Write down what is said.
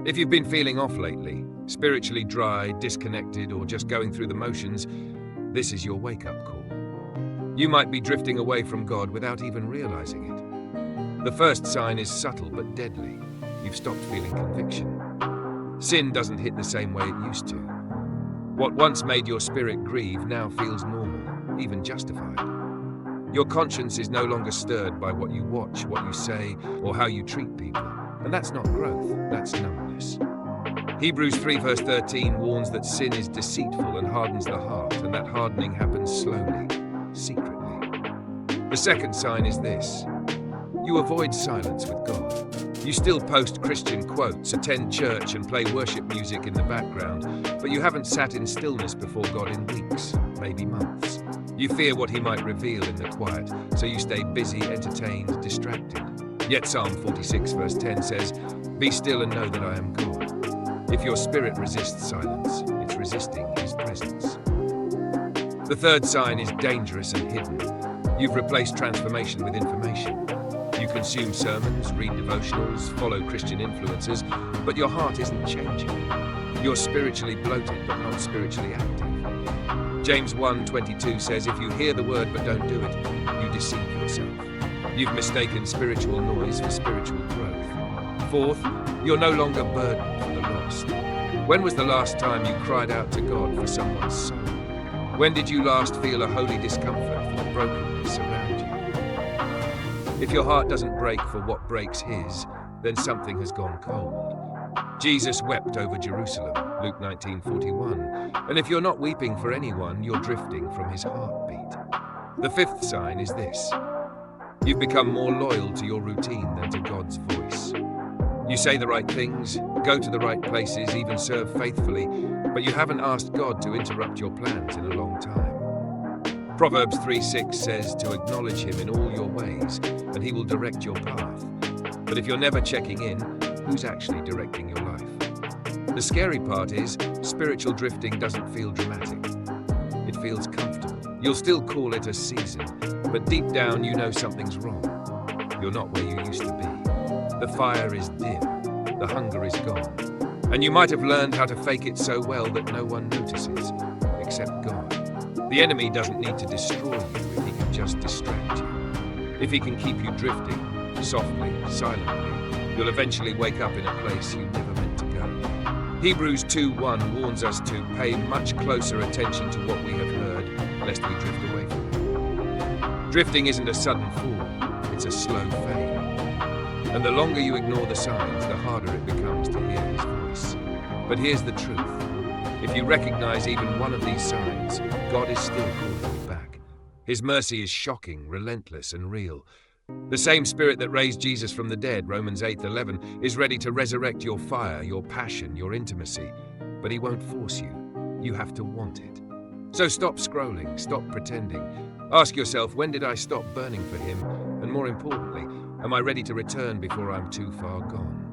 If you've been feeling off lately, spiritually dry, disconnected, or just going through the motions, this is your wake-up call. You might be drifting away from God without even realizing it. The first sign is subtle but deadly. You've stopped feeling conviction. Sin doesn't hit the same way it used to. What once made your spirit grieve now feels normal, even justified. Your conscience is no longer stirred by what you watch, what you say, or how you treat people. And that's not growth, that's numbness. Hebrews 3 verse 13 warns that sin is deceitful and hardens the heart, and that hardening happens slowly, secretly. The second sign is this. You avoid silence with God. You still post Christian quotes, attend church, and play worship music in the background, but you haven't sat in stillness before God in weeks, maybe months. You fear what He might reveal in the quiet, so you stay busy, entertained, distracted. Yet Psalm 46 verse 10 says, "Be still and know that I am God." If your spirit resists silence, it's resisting His presence. The third sign is dangerous and hidden. You've replaced transformation with information. You consume sermons, read devotionals, follow Christian influencers, but your heart isn't changing. You're spiritually bloated, but not spiritually active. James 1:22 says, "If you hear the word but don't do it, you deceive yourself." You've mistaken spiritual noise for spiritual growth. Fourth, you're no longer burdened for the lost. When was the last time you cried out to God for someone's soul? When did you last feel a holy discomfort for the brokenness around you? If your heart doesn't break for what breaks His, then something has gone cold. Jesus wept over Jerusalem, Luke 19:41. And if you're not weeping for anyone, you're drifting from His heartbeat. The fifth sign is this. You've become more loyal to your routine than to God's voice. You say the right things, go to the right places, even serve faithfully, but you haven't asked God to interrupt your plans in a long time. Proverbs 3:6 says to acknowledge Him in all your ways, and He will direct your path. But if you're never checking in, who's actually directing your life? The scary part is, spiritual drifting doesn't feel dramatic. It feels comfortable. You'll still call it a season, but deep down you know something's wrong. You're not where you used to be. The fire is dim, the hunger is gone, and you might have learned how to fake it so well that no one notices, except God. The enemy doesn't need to destroy you if he can just distract you. If he can keep you drifting, softly, silently, you'll eventually wake up in a place you never meant to go. Hebrews 2:1 warns us to pay much closer attention to what we have heard, lest we drift away from it. Drifting isn't a sudden fall, it's a slow fade. And the longer you ignore the signs, the harder it becomes to hear His voice. But here's the truth. If you recognize even one of these signs, God is still calling you back. His mercy is shocking, relentless, and real. The same Spirit that raised Jesus from the dead, Romans 8:11, is ready to resurrect your fire, your passion, your intimacy. But He won't force you. You have to want it. So stop scrolling, stop pretending. Ask yourself, when did I stop burning for Him? And more importantly, am I ready to return before I'm too far gone?